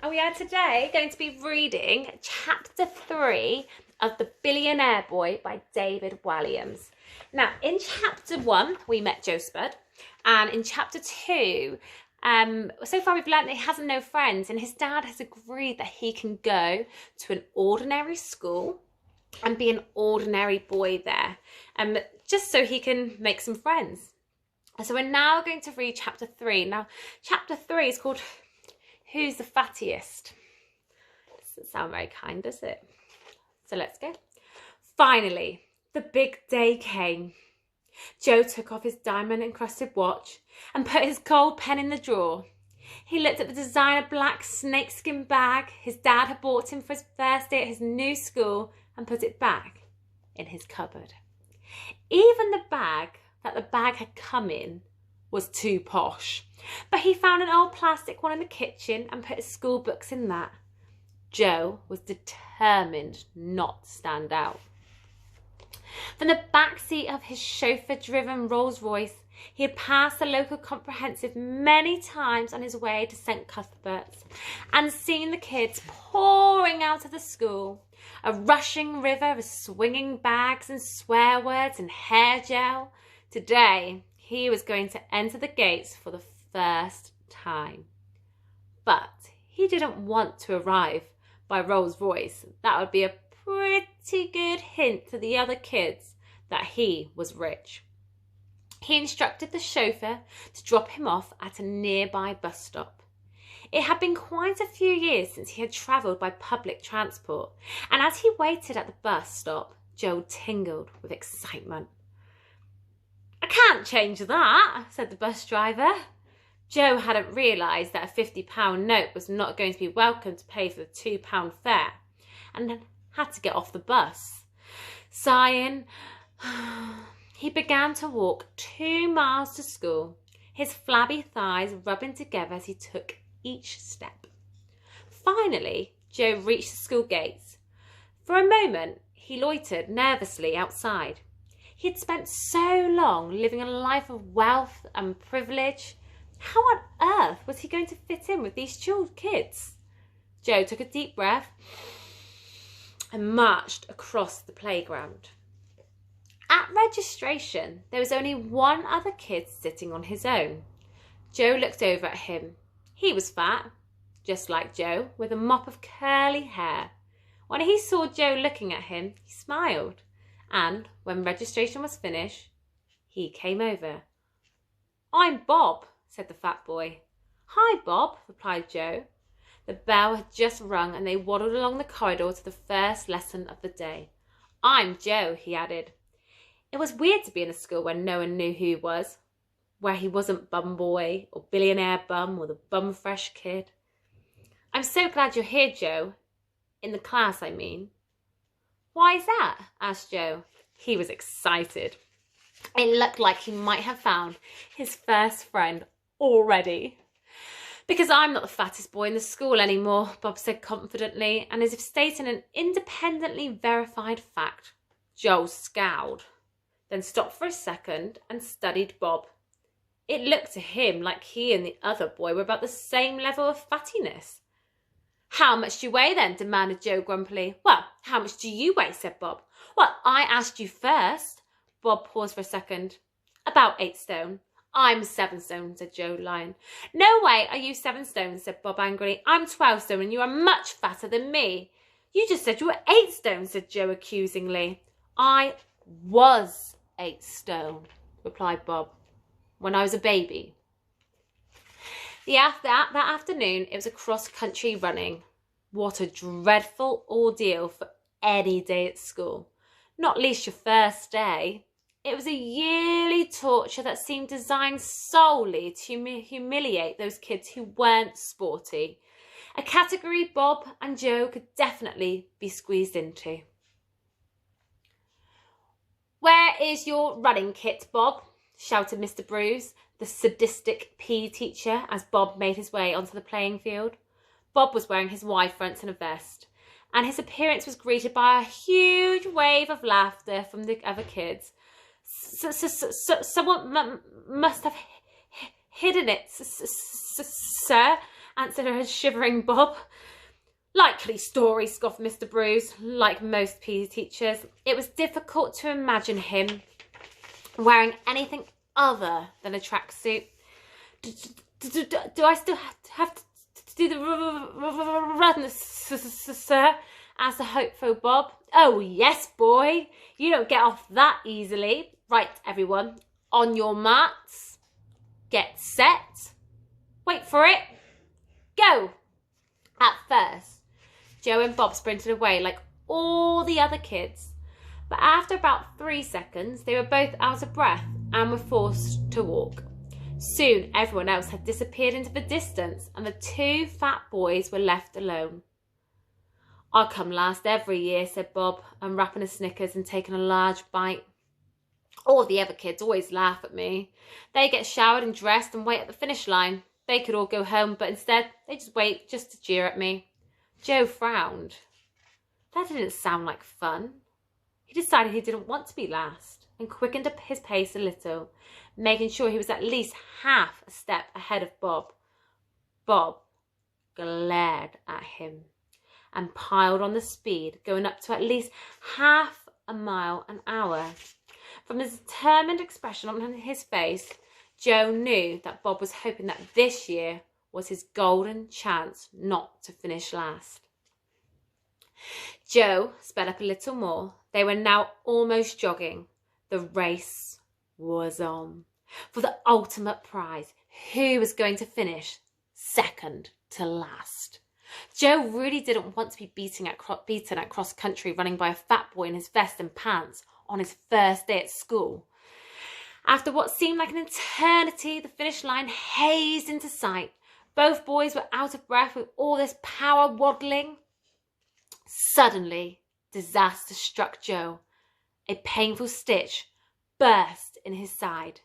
and we are today going to be reading chapter 3 of The Billionaire Boy by David Walliams. Now, in chapter 1, we met Joe Spud, and in chapter 2, so far we've learned that he has no friends, and his dad has agreed that he can go to an ordinary school and be an ordinary boy there, just so he can make some friends. So we're now going to read chapter 3. Now, chapter 3 is called Who's the Fattiest? Doesn't sound very kind, does it? So let's go. Finally, the big day came. Joe took off his diamond-encrusted watch and put his gold pen in the drawer. He looked at the designer black snakeskin bag his dad had bought him for his first day at his new school and put it back in his cupboard. Even the bag that the bag had come in was too posh, but he found an old plastic one in the kitchen and put his school books in that. Joe was determined not to stand out. From the back seat of his chauffeur-driven Rolls-Royce, he had passed the local comprehensive many times on his way to St. Cuthbert's and seen the kids pouring out of the school, a rushing river of swinging bags and swear words and hair gel. Today, he was going to enter the gates for the first time. But he didn't want to arrive by Rolls-Royce. That would be a pretty good hint to the other kids that he was rich. He instructed the chauffeur to drop him off at a nearby bus stop. It had been quite a few years since he had travelled by public transport, and as he waited at the bus stop, Joe tingled with excitement. "I can't change that," said the bus driver. Joe hadn't realised that a £50 note was not going to be welcome to pay for the £2 fare, and had to get off the bus. Sighing, he began to walk 2 miles to school, his flabby thighs rubbing together as he took each step. Finally, Joe reached the school gates. For a moment, he loitered nervously outside. He had spent so long living a life of wealth and privilege. How on earth was he going to fit in with these kids? Joe took a deep breath and marched across the playground. At registration, there was only one other kid sitting on his own. Joe looked over at him. He was fat, just like Joe, with a mop of curly hair. When he saw Joe looking at him, he smiled. And when registration was finished, he came over. "I'm Bob," said the fat boy. "Hi, Bob," replied Joe. The bell had just rung and they waddled along the corridor to the first lesson of the day. "I'm Joe," he added. It was weird to be in a school where no one knew who he was, where he wasn't Bum Boy or Billionaire Bum or the Bum Fresh Kid. "I'm so glad you're here, Joe. In the class, I mean." "Why is that?" asked Joe. He was excited. It looked like he might have found his first friend already. "Because I'm not the fattest boy in the school anymore," Bob said confidently, and as if stating an independently verified fact. Joe scowled, then stopped for a second and studied Bob. It looked to him like he and the other boy were about the same level of fattiness. "How much do you weigh then?" demanded Joe grumpily. "Well, how much do you weigh?" said Bob. "Well, I asked you first." Bob paused for a second. "About 8 stone. "I'm 7 stone, said Joe, lying. "No way are you 7 stone, said Bob angrily. "I'm 12 stone and you are much fatter than me." "You just said you were 8 stone, said Joe accusingly. "I was 8 stone, replied Bob, "when I was a baby." That afternoon, it was a cross-country running. What a dreadful ordeal for any day at school, not least your first day. It was a yearly torture that seemed designed solely to humiliate those kids who weren't sporty, a category Bob and Joe could definitely be squeezed into. "Where is your running kit, Bob?" shouted Mr. Bruce, the sadistic PE teacher, as Bob made his way onto the playing field. Bob was wearing his Y-fronts and a vest, and his appearance was greeted by a huge wave of laughter from the other kids. "Someone must have hidden it, sir," answered her shivering Bob. Likely story, scoffed Mr. Bruce. Like most PE teachers, it was difficult to imagine him wearing anything other than a tracksuit. Do I still have to do the run, sir? Asked the hopeful Bob. Oh, yes, boy. You don't get off that easily. Right, everyone. On your marks. Get set. Wait for it. Go. At first, Joe and Bob sprinted away like all the other kids. But after about 3 seconds, they were both out of breath and were forced to walk. Soon, everyone else had disappeared into the distance and the 2 fat boys were left alone. I come last every year, said Bob, unwrapping a Snickers and taking a large bite. All the other kids always laugh at me. They get showered and dressed and wait at the finish line. They could all go home, but instead they just wait just to jeer at me. Joe frowned. That didn't sound like fun. He decided he didn't want to be last and quickened up his pace a little, making sure he was at least half a step ahead of Bob. Bob glared at him and piled on the speed, going up to at least half a mile an hour. From the determined expression on his face, Joe knew that Bob was hoping that this year was his golden chance not to finish last. Joe sped up a little more. They were now almost jogging. The race was on. For the ultimate prize, who was going to finish second to last? Joe really didn't want to be beaten at cross-country running by a fat boy in his vest and pants on his first day at school. After what seemed like an eternity, the finish line hazed into sight. Both boys were out of breath with all this power waddling. Suddenly, disaster struck Joe. A painful stitch burst in his side.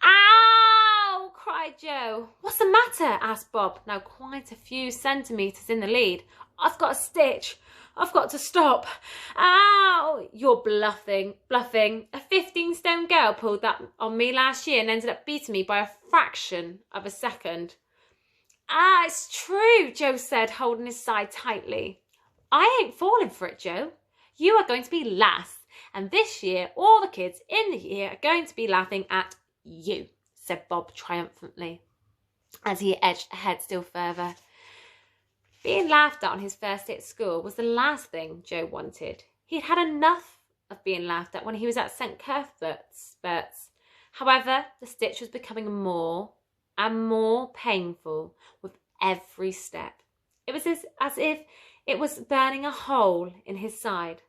Ow! Cried Joe. What's the matter? Asked Bob, now quite a few centimetres in the lead. I've got a stitch. I've got to stop. Ow! You're bluffing. A 15-stone girl pulled that on me last year and ended up beating me by a fraction of a second. Ah, it's true, Joe said, holding his side tightly. I ain't falling for it, Joe. You are going to be last, and this year all the kids in the year are going to be laughing at you, said Bob triumphantly, as he edged ahead still further. Being laughed at on his first day at school was the last thing Joe wanted. He'd had enough of being laughed at when he was at St. Cuthbert's. However, the stitch was becoming more and more painful with every step. It was as if it was burning a hole in his side.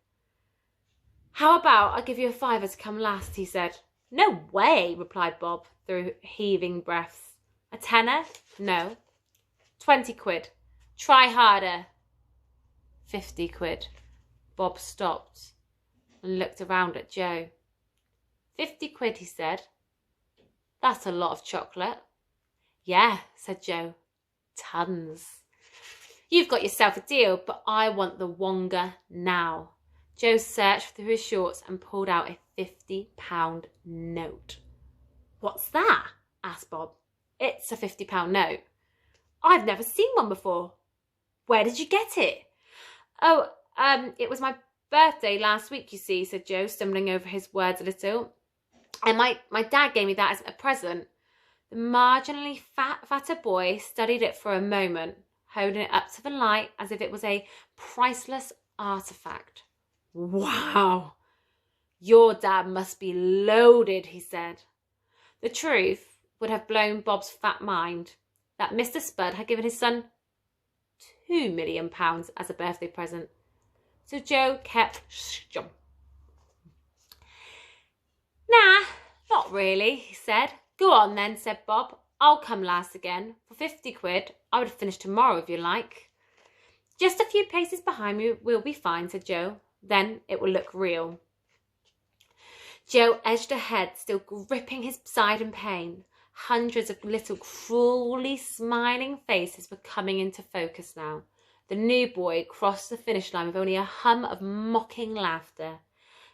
How about I give you a £5 to come last, he said. No way, replied Bob through heaving breaths. A tenner? No. 20 quid. Try harder. 50 quid. Bob stopped and looked around at Joe. 50 quid, he said. That's a lot of chocolate. Yeah, said Joe. Tons. You've got yourself a deal, but I want the wonga now. Joe searched through his shorts and pulled out a £50 note. What's that? Asked Bob. It's a £50 note. I've never seen one before. Where did you get it? Oh, it was my birthday last week, you see, said Joe, stumbling over his words a little. And my dad gave me that as a present. The marginally fatter boy studied it for a moment, holding it up to the light as if it was a priceless artifact. Wow, your dad must be loaded, he said. The truth would have blown Bob's fat mind that Mr. Spud had given his son £2 million as a birthday present. So Joe kept stum. Nah, not really, he said. Go on then, said Bob. I'll come last again. For 50 quid, I would finish tomorrow if you like. Just a few paces behind me will be fine, said Joe. Then it will look real. Joe edged ahead, still gripping his side in pain. Hundreds of little cruelly smiling faces were coming into focus now. The new boy crossed the finish line with only a hum of mocking laughter.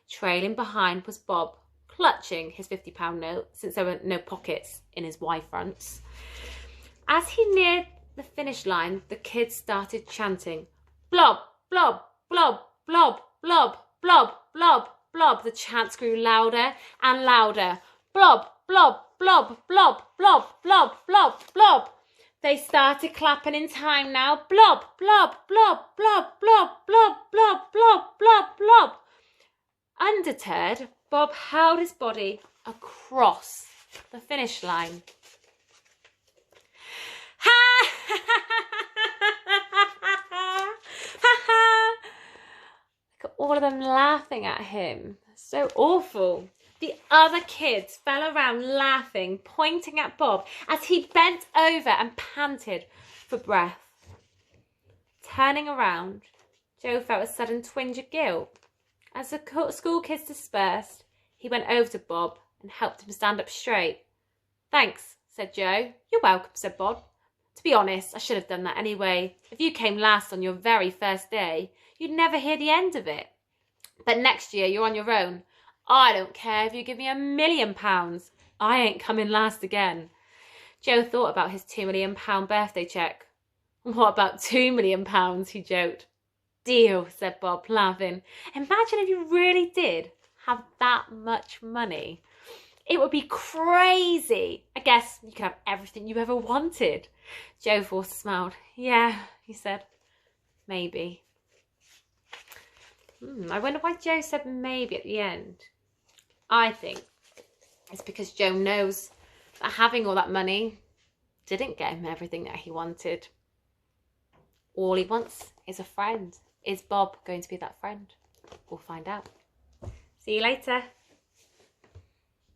Trailing behind was Bob, clutching his £50 note, since there were no pockets in his Y-fronts. As he neared the finish line, the kids started chanting, blob, blob, blob, blob, blob, blob, blob, blob. The chants grew louder and louder. Blob, blob, blob, blob, blob, blob, blob, blob. They started clapping in time now. Blob, blob, blob, blob, blob, blob, blob, blob, blob, blob. Undeterred, Bob held his body across the finish line. Ha! Look at all of them laughing at him. So awful. The other kids fell around laughing, pointing at Bob as he bent over and panted for breath. Turning around, Joe felt a sudden twinge of guilt. As the school kids dispersed, he went over to Bob and helped him stand up straight. "Thanks," said Joe. "You're welcome," said Bob. "To be honest, I should have done that anyway. If you came last on your very first day, you'd never hear the end of it. But next year, you're on your own. I don't care if you give me £1,000,000. I ain't coming last again." Joe thought about his £2 million birthday cheque. "What about £2 million?" he joked. "Deal," said Bob, laughing. "Imagine if you really did have that much money. It would be crazy. I guess you could have everything you ever wanted." Joe forced a smile. "Yeah," he said. "Maybe." I wonder why Joe said maybe at the end. I think it's because Joe knows that having all that money didn't get him everything that he wanted. All he wants is a friend. Is Bob going to be that friend? We'll find out. See you later.